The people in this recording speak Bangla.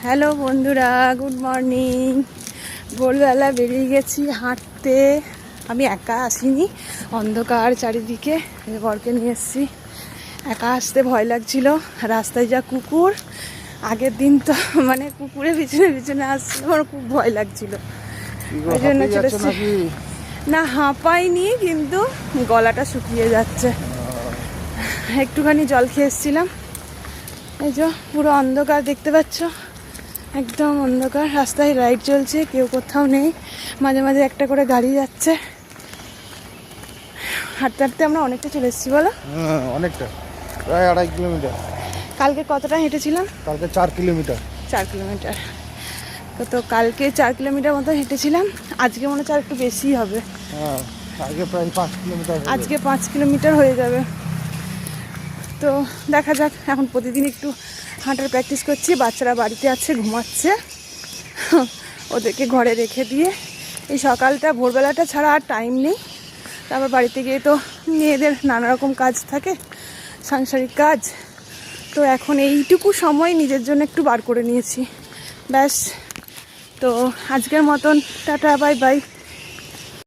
হ্যালো বন্ধুরা, গুড মর্নিং। ভোরবেলা বেরিয়ে গেছি হাঁটতে। আমি একা আসিনি, অন্ধকার চারিদিকে, বরকে নিয়ে এসেছি। একা আসতে ভয় লাগছিল, রাস্তায় যা কুকুর। আগের দিন তো মানে কুকুরের পিছনে পিছনে আসছিল, আমার খুব ভয় লাগছিল, ওই জন্য চলে এসেছি। না হাঁপাইনি, কিন্তু গলাটা শুকিয়ে যাচ্ছে। একটুখানি জল খেয়ে এসেছিলাম। এই যে পুরো অন্ধকার দেখতে পাচ্ছ, একদম অন্ধকার। রাস্তায় লাইট জ্বলছে, কেউ কোথাও নেই, মাঝে মাঝে একটা করে গাড়ি যাচ্ছে। হাঁটতে হাঁটতে আমরা অনেকটা চলে এসেছি, বলো? অনেকটা, প্রায় 2.5 কিলোমিটার। কালকে কতটা হেঁটেছিলাম? কালকে 4 কিলোমিটার। 4 কিলোমিটার। তো কালকে 4 কিলোমিটার মতো হেঁটেছিলাম, আজকে মনে হচ্ছে আর একটু বেশি হবে। হ্যাঁ, আজকে প্রায় 5 কিলোমিটার। আজকে 5 কিলোমিটার হয়ে যাবে। তো দেখা যাক, এখন প্রতিদিন একটু হাঁটার প্র্যাকটিস করছি। বাচ্চারা বাড়িতে আছে, ঘুমাচ্ছে, ওদেরকে ঘরে রেখে দিয়ে এই সকালটা ভোরবেলাটা ছাড়া আর টাইম নেই। তারপর বাড়িতে গিয়ে তো মেয়েদের নানা রকম কাজ থাকে, সাংসারিক কাজ। তো এখন এইটুকু সময় নিজের জন্য একটু বার করে নিয়েছি, ব্যাস। তো আজকের মতন টাটা, বাই বাই।